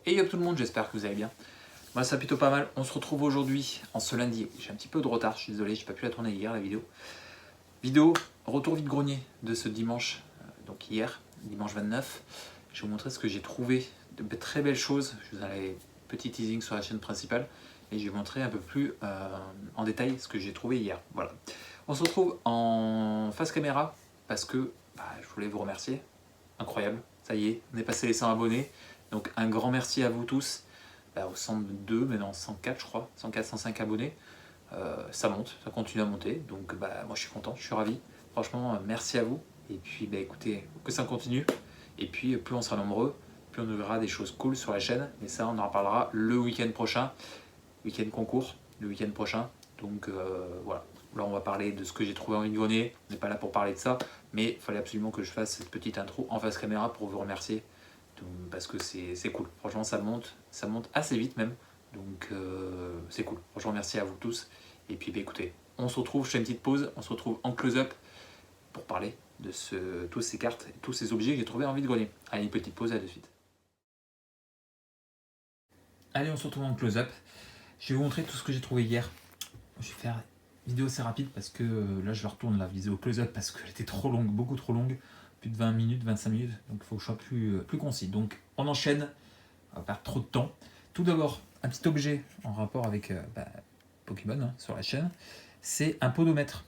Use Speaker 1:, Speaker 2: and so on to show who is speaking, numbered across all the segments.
Speaker 1: Et yo tout le monde, j'espère que vous allez bien. Moi ça va plutôt pas mal. On se retrouve aujourd'hui, en ce lundi. J'ai un petit peu de retard, je suis désolé, j'ai pas pu la tourner hier la vidéo. Vidéo retour vide-grenier de ce dimanche, donc hier, dimanche 29. Je vais vous montrer ce que j'ai trouvé de très belles choses. Je vous en avais petit teasing sur la chaîne principale. Et je vais vous montrer un peu plus en détail ce que j'ai trouvé hier. Voilà. On se retrouve en face caméra parce que je voulais vous remercier. Incroyable, ça y est, on est passé les 100 abonnés. Donc un grand merci à vous tous. Au 102, maintenant 104 je crois, 104, 105 abonnés. Ça monte, ça continue à monter. Donc moi je suis content, je suis ravi. Franchement, merci à vous. Et puis écoutez, que ça continue. Et puis plus on sera nombreux, plus on verra des choses cool sur la chaîne. Mais ça, on en reparlera le week-end prochain. Week-end concours, le week-end prochain. Donc voilà. Là, on va parler de ce que j'ai trouvé en vide-grenier. On n'est pas là pour parler de ça. Mais il fallait absolument que je fasse cette petite intro en face caméra pour vous remercier. Parce que c'est cool. Franchement, ça monte assez vite même. Donc c'est cool. Franchement, merci à vous tous. Et puis écoutez, on se retrouve, je fais une petite pause. On se retrouve en close-up pour parler de tous ces cartes, tous ces objets que j'ai trouvés en vide-grenier. Allez, une petite pause, à de suite. Allez, on se retrouve en close-up. Je vais vous montrer tout ce que j'ai trouvé hier. Je vais faire une vidéo assez rapide parce que là je retourne la vidéo close-up parce qu'elle était trop longue, beaucoup trop longue, plus de 20 minutes, 25 minutes, donc il faut que je sois plus concis. Donc on enchaîne, on va pas perdre trop de temps. Tout d'abord, un petit objet en rapport avec Pokémon sur la chaîne, c'est un podomètre.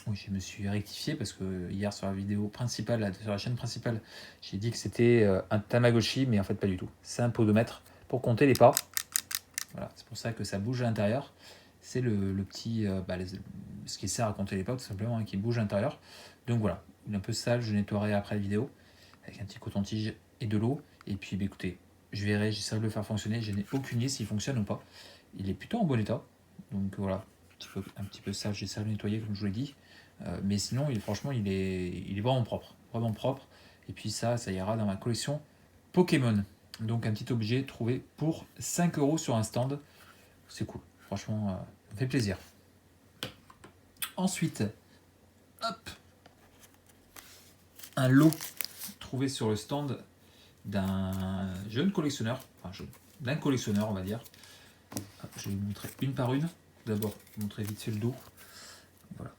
Speaker 1: Oui, je me suis rectifié parce que hier sur la vidéo principale, sur la chaîne principale, j'ai dit que c'était un Tamagotchi, mais en fait pas du tout. C'est un podomètre pour compter les pas. Voilà, c'est pour ça que ça bouge à l'intérieur. C'est le petit, ce qui sert à compter les pas tout simplement, qui bouge à l'intérieur. Donc voilà, il est un peu sale, je nettoierai après la vidéo avec un petit coton-tige et de l'eau. Et puis écoutez, je verrai, j'essaierai de le faire fonctionner. Je n'ai aucune idée s'il fonctionne ou pas. Il est plutôt en bon état. Donc voilà, un petit peu sale, j'essaierai de le nettoyer comme je vous l'ai dit. Mais sinon, franchement, il est vraiment propre. Vraiment propre. Et puis ça ira dans ma collection Pokémon. Donc un petit objet trouvé pour 5 € sur un stand. C'est cool. Franchement, ça fait plaisir. Ensuite, hop, un lot trouvé sur le stand d'un jeune collectionneur, d'un collectionneur on va dire. Hop, je vais vous montrer une par une. D'abord, montrer vite fait le dos. Voilà.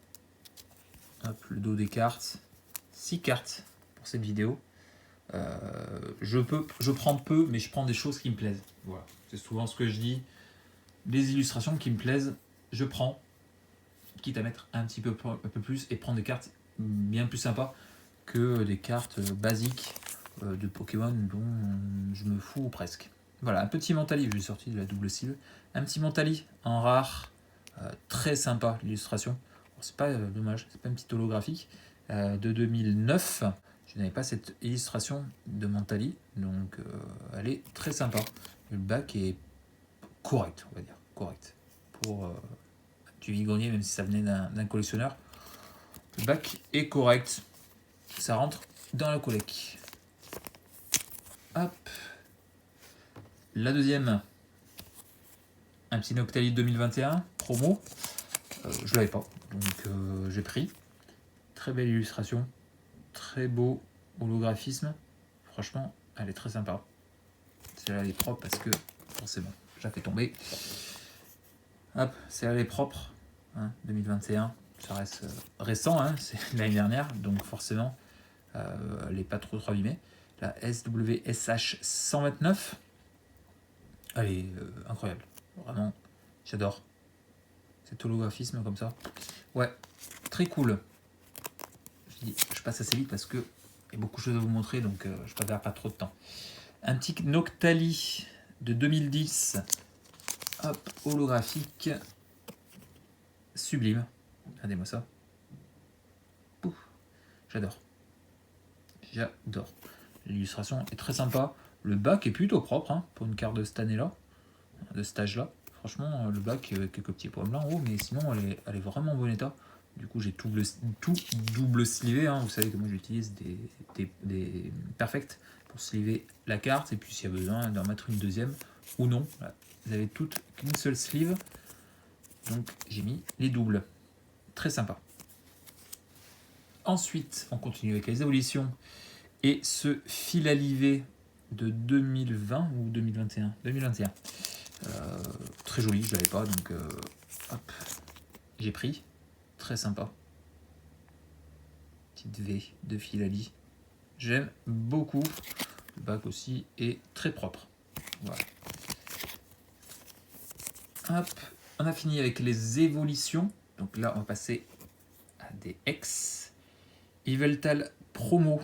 Speaker 1: Hop, le dos des cartes. 6 cartes pour cette vidéo. Je prends peu, mais je prends des choses qui me plaisent. Voilà. C'est souvent ce que je dis. Des illustrations qui me plaisent, je prends, quitte à mettre un peu plus et prendre des cartes bien plus sympas que des cartes basiques de Pokémon dont je me fous presque. Voilà, un petit Mentali, j'ai sorti de la double cible. Un petit Mentali en rare, très sympa l'illustration. Bon, c'est pas dommage, c'est pas une petite holographique de 2009. Je n'avais pas cette illustration de Mentali, donc elle est très sympa. Le bac est correct, on va dire, correct. Pour du vide-grenier, même si ça venait d'un collectionneur. Le bac est correct. Ça rentre dans la collecte. Hop. La deuxième, un petit Noctali 2021, promo. Je l'avais pas, donc j'ai pris. Très belle illustration, très beau holographisme. Franchement, elle est très sympa. Celle-là, elle est propre parce que, forcément, je la fais tomber. Hop, celle-là, elle est propre. 2021, ça reste récent, c'est l'année dernière, donc forcément, elle n'est pas trop abîmée. La SWSH 129, elle est incroyable. Vraiment, j'adore. Cet holographisme comme ça. Ouais, très cool. Je passe assez vite parce que il y a beaucoup de choses à vous montrer, donc je préfère pas trop de temps. Un petit Noctali de 2010. Hop, holographique. Sublime. Regardez-moi ça. Pouf, j'adore. J'adore. L'illustration est très sympa. Le bac est plutôt propre pour une carte de cette année-là, de cet âge-là. Franchement, le bac, quelques petits points blancs en haut, mais sinon, elle est vraiment en bon état. Du coup, j'ai tout double slivé. Vous savez que moi, j'utilise des perfects pour sliver la carte. Et puis, s'il y a besoin d'en mettre une deuxième ou non. Voilà. Vous avez toutes qu'une seule sleeve. Donc, j'ai mis les doubles. Très sympa. Ensuite, on continue avec les évolutions. Et ce fil à liver de 2020 ou 2021 2021. Très joli, je l'avais pas, donc hop, j'ai pris. Très sympa. Petite V de Philali. J'aime beaucoup. Le bac aussi est très propre. Voilà. Hop, on a fini avec les évolutions. Donc là, on va passer à des X. Yveltal Promo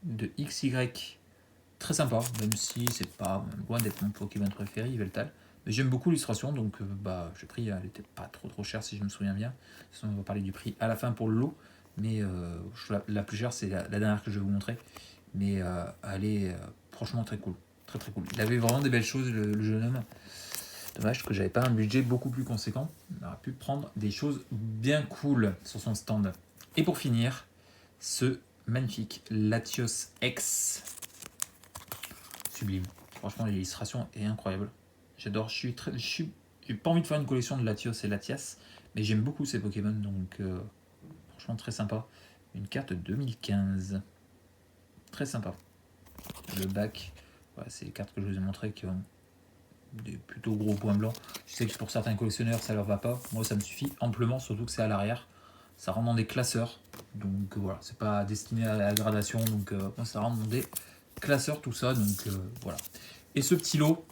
Speaker 1: de XY. Très sympa, même si c'est pas loin d'être mon Pokémon préféré, Yveltal. Mais j'aime beaucoup l'illustration, donc j'ai pris, elle était pas trop chère si je me souviens bien. De toute façon, on va parler du prix à la fin pour le lot. Mais la plus chère, c'est la dernière que je vais vous montrer. Mais elle est franchement très cool. Très cool. Il avait vraiment des belles choses, le jeune homme. Dommage que j'avais pas un budget beaucoup plus conséquent. On aurait pu prendre des choses bien cool sur son stand. Et pour finir, ce magnifique Latios X. Sublime. Franchement, l'illustration est incroyable. J'adore. J'ai pas envie de faire une collection de Latios et Latias, mais j'aime beaucoup ces Pokémon, donc franchement très sympa. Une carte 2015. Très sympa. Le bac, voilà, c'est les cartes que je vous ai montrées qui ont des plutôt gros points blancs. Je sais que pour certains collectionneurs ça leur va pas. Moi ça me suffit amplement, surtout que c'est à l'arrière. Ça rentre dans des classeurs. Donc voilà, c'est pas destiné à la gradation. Donc moi ça rentre dans des classeurs tout ça. Donc voilà. Et ce petit lot,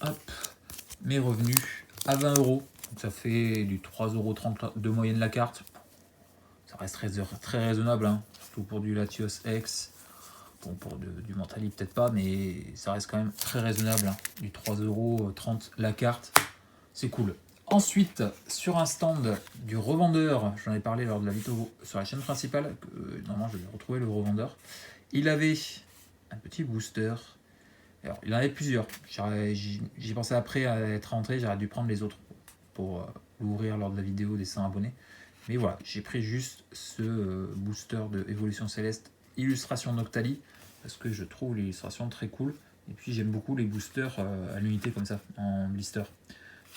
Speaker 1: hop, mes revenus à 20 €. Donc ça fait du 3,30 € de moyenne la carte. Ça reste très raisonnable, hein, surtout pour du Latios X. Bon, pour du Mentali peut-être pas, mais ça reste quand même très raisonnable, hein. Du 3,30 € la carte, c'est cool. Ensuite, sur un stand du revendeur, j'en ai parlé lors de la vidéo sur la chaîne principale, normalement je vais retrouver le revendeur, il avait un petit booster. Alors, il en avait plusieurs. J'y pensais après à être rentré, j'aurais dû prendre les autres pour l'ouvrir lors de la vidéo des 100 abonnés. Mais voilà, j'ai pris juste ce booster de Évolution Céleste illustration Noctali parce que je trouve l'illustration très cool. Et puis j'aime beaucoup les boosters à l'unité comme ça, en blister.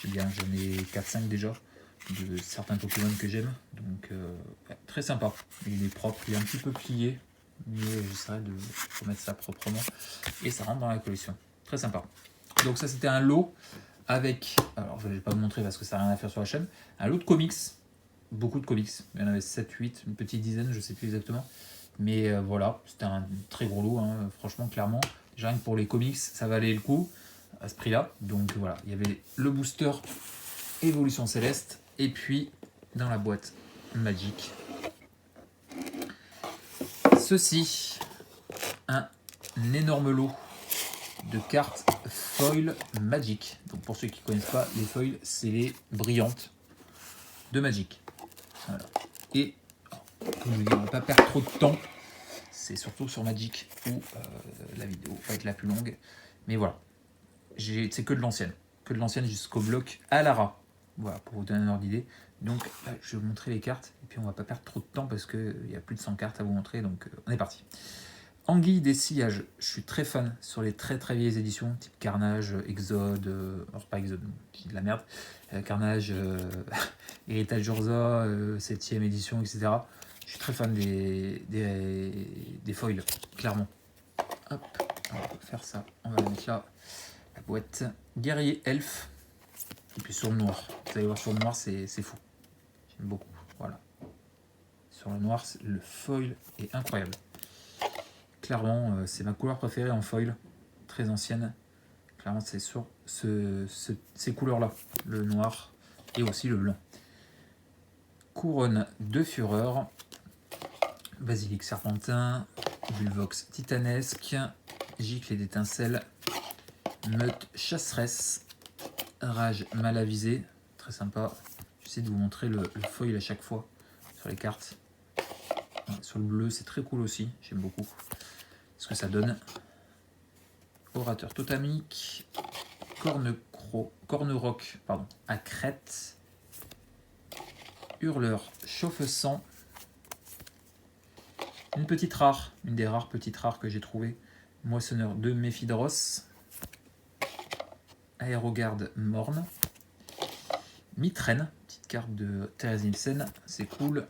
Speaker 1: J'aime bien, j'en ai 4-5 déjà de certains Pokémon que j'aime. Donc ouais, très sympa. Il est propre, il est un petit peu plié, mais j'essaierai de remettre ça proprement. Et ça rentre dans la collection. Très sympa. Donc ça c'était un lot avec, alors je ne vais pas vous montrer parce que ça n'a rien à faire sur la chaîne, un lot de comics. Beaucoup de comics, il y en avait 7-8, une petite dizaine, je ne sais plus exactement. Mais voilà, c'était un très gros lot, hein, franchement, clairement. Déjà rien que pour les comics, ça valait le coup à ce prix-là. Donc voilà, il y avait le booster Évolution Céleste. Et puis, dans la boîte Magic, ceci, un énorme lot de cartes foil Magic. Donc pour ceux qui ne connaissent pas, les foils, c'est les brillantes de Magic. Voilà. Et comme je vous dis, on ne va pas perdre trop de temps. C'est surtout sur Magic où la vidéo va être la plus longue. Mais voilà, c'est que de l'ancienne. Que de l'ancienne jusqu'au bloc Alara. Voilà, pour vous donner un ordre d'idée. Donc là, je vais vous montrer les cartes. Et puis on va pas perdre trop de temps parce qu'il y a plus de 100 cartes à vous montrer. Donc on est parti. Anguille des Sillages. Je suis très fan sur les très vieilles éditions. Type Carnage, Exode. Alors pas Exode, qui de la merde. Carnage, Héritage Urza, 7ème édition, etc. Je suis très fan des foils, clairement. Hop, on va faire ça. On va mettre là la boîte. Guerrier Elf. Et puis sur le noir. Vous allez voir, sur le noir, c'est fou. J'aime beaucoup. Voilà. Sur le noir, le foil est incroyable. Clairement, c'est ma couleur préférée en foil. Très ancienne. Clairement, c'est sur ces couleurs-là. Le noir et aussi le blanc. Couronne de Fureur. Basilic Serpentin, Bulvox Titanesque, Giclée d'Étincelle, Meute Chasseresse, Rage Malavisée, très sympa. J'essaie de vous montrer le foil à chaque fois sur les cartes. Sur le bleu, c'est très cool aussi, j'aime beaucoup ce que ça donne. Orateur Totamique, Corneroc à crête, Hurleur Chauffe-sang. Une petite rare, une des rares petites rares que j'ai trouvées. Moissonneur de Méphidros. Aérogarde Morne. Mitraine, petite carte de Thérèse Nielsen, c'est cool.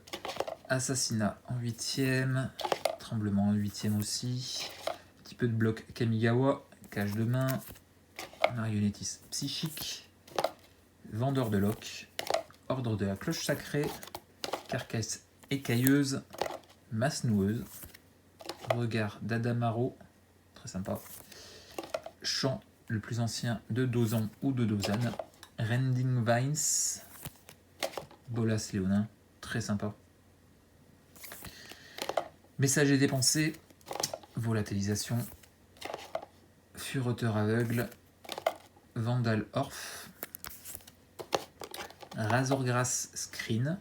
Speaker 1: Assassinat en 8ème. Tremblement en 8ème aussi. Petit peu de bloc Kamigawa, cage de main, marionnettiste psychique, vendeur de loques, ordre de la cloche sacrée, carcasse écailleuse, masse noueuse, regard d'Adamaro, très sympa, chant le plus ancien de Dozan ou de Dozan, Rending Vines, Bolas Léonin, très sympa. Messager dépensé, volatilisation, fureteur aveugle, Vandal Orf, Razorgrass Screen,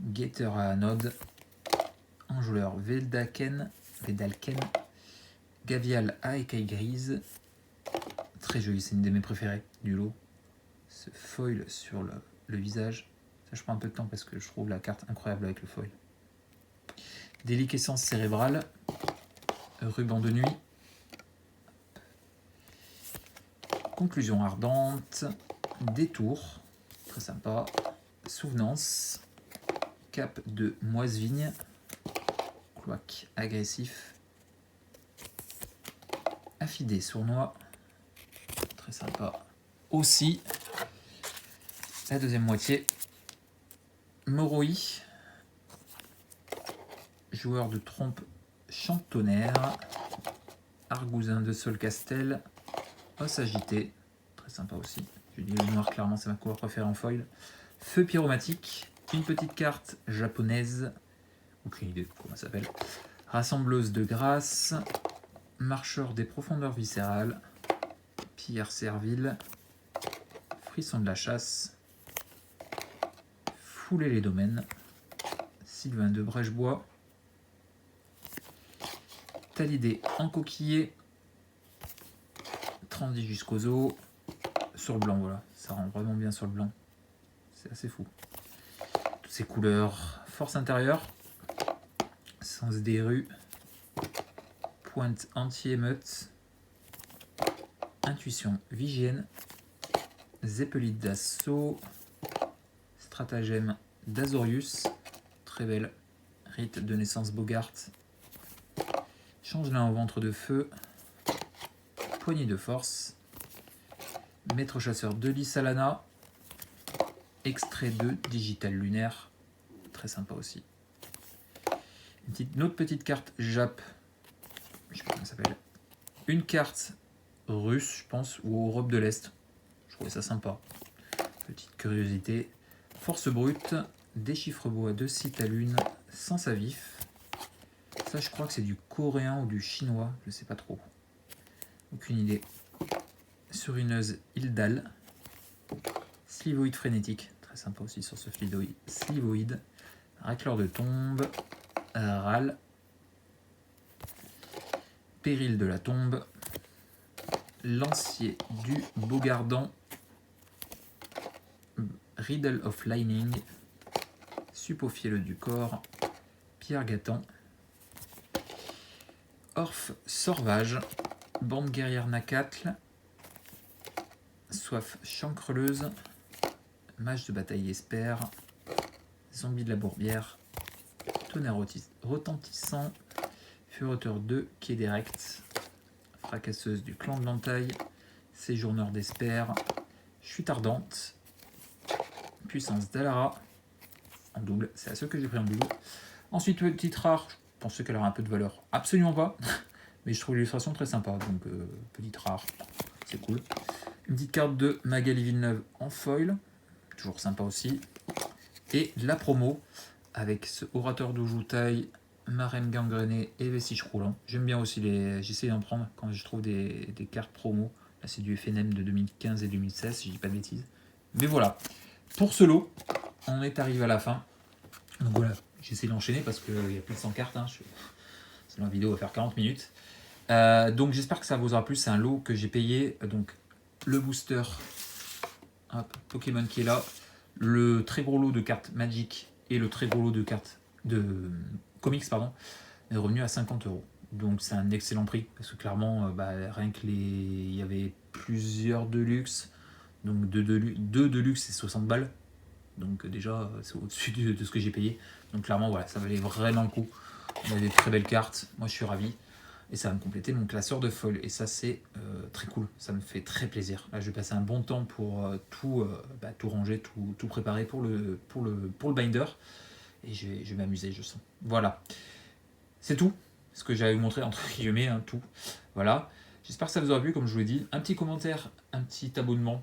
Speaker 1: Guetteur à anode, enjôleur Vedalken, Gavial à écaille grise, très joli, c'est une de mes préférées du lot. Ce foil sur le visage, ça je prends un peu de temps parce que je trouve la carte incroyable avec le foil. Déliquescence cérébrale, ruban de nuit, conclusion ardente, détour, très sympa, souvenance, cap de moise-vigne, cloaque agressif, affidé sournois, très sympa aussi. La deuxième moitié, Moroi, joueur de trompe chantonnaire, argousin de Solcastel, os agité, très sympa aussi. Je dis le noir, clairement, c'est ma couleur préférée en foil. Feu pyromatique, une petite carte japonaise, aucune idée de comment ça s'appelle. Rassembleuse de grâce, marcheur des profondeurs viscérales, Pierre servile, frisson de la chasse, fouler les domaines, Sylvain de Brèchebois, Talidé encoquillé, Trandy jusqu'aux os, sur le blanc, voilà, ça rend vraiment bien sur le blanc, c'est assez fou. Toutes ces couleurs, force intérieure, sens des rues, pointe anti-émeute, intuition vigienne, Zeppelite d'assaut, stratagème d'Azorius, très belle, rite de naissance Bogart, changelin au ventre de feu, poignée de force, maître chasseur de Lissalana, extrait de digital lunaire, très sympa aussi. Une autre petite carte Jap, je sais pas comment ça s'appelle, une carte russe, je pense, ou Europe de l'Est. Je trouvais ça sympa. Petite curiosité. Force brute, déchiffre-bois de Citalune, sens à vif. Ça, je crois que c'est du coréen ou du chinois, je sais pas trop. Aucune idée. Surineuse Hildal. Slivoïde frénétique, très sympa aussi sur ce slivoïde. Racleur de tombe. Ral. Péril de la tombe. Lancier du Beaugardant, Riddle of Lightning, Suppofiel du corps, Pierre Gatan, Orf Sauvage, Bande guerrière Nakatl, Soif chancreleuse, Mage de bataille Esper, Zombie de la Bourbière, Tonnerre retentissant, Fureteur 2 qui est direct, Fracasseuse du clan de l'Entaille, Séjourneur d'Esper, Chute ardente, Puissance d'Alara, en double, c'est à ceux que j'ai pris en double. Ensuite, petite rare, je pensais qu'elle aurait un peu de valeur, absolument pas, mais je trouve l'illustration très sympa, donc petite rare, c'est cool. Une petite carte de Magali Villeneuve en foil, toujours sympa aussi. Et la promo, avec ce orateur de Joutaille, Marraine gangrénée et vestige roulant. J'aime bien aussi j'essaie d'en prendre quand je trouve des cartes promo. Là, c'est du FNM de 2015 et 2016, si je dis pas de bêtises. Mais voilà, pour ce lot, on est arrivé à la fin. Donc voilà, j'essaie d'enchaîner parce qu'il y a plus de 100 cartes. Hein. Sinon, la vidéo va faire 40 minutes. Donc j'espère que ça vous aura plu. C'est un lot que j'ai payé. Donc le booster hop, Pokémon qui est là. Le très gros lot de cartes Magic et le très gros lot de cartes de comics, pardon, est revenu à 50 €. Donc c'est un excellent prix parce que clairement, rien que il y avait plusieurs Deluxe, donc deux Deluxe c'est 60 balles. Donc déjà c'est au-dessus de ce que j'ai payé. Donc clairement voilà, ça valait vraiment le coup. On a des très belles cartes, moi je suis ravi. et ça va me compléter mon classeur de foil. Et ça, c'est très cool, ça me fait très plaisir. Là, je vais passer un bon temps pour tout ranger, tout préparer pour le binder. Et je vais m'amuser, je sens. Voilà, c'est tout ce que j'avais vous montrer, entre guillemets, hein, tout. Voilà, j'espère que ça vous aura plu, comme je vous l'ai dit. Un petit commentaire, un petit abonnement.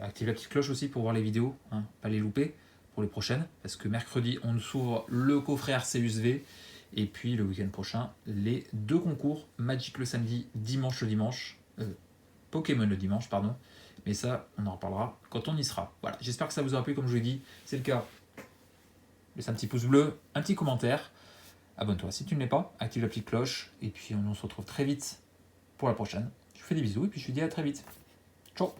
Speaker 1: Activez la petite cloche aussi pour voir les vidéos, hein, pas les louper pour les prochaines, parce que mercredi on s'ouvre le coffret RCUSV, et puis le week-end prochain les 2 concours, Magic le samedi, dimanche le dimanche, Pokémon le dimanche, pardon, mais ça on en reparlera quand on y sera. Voilà, j'espère que ça vous aura plu, comme je vous l'ai dit. C'est le cas, laisse un petit pouce bleu, un petit commentaire, abonne-toi si tu ne l'es pas, active la petite cloche, et puis on se retrouve très vite pour la prochaine. Je vous fais des bisous, et puis je vous dis à très vite. Ciao.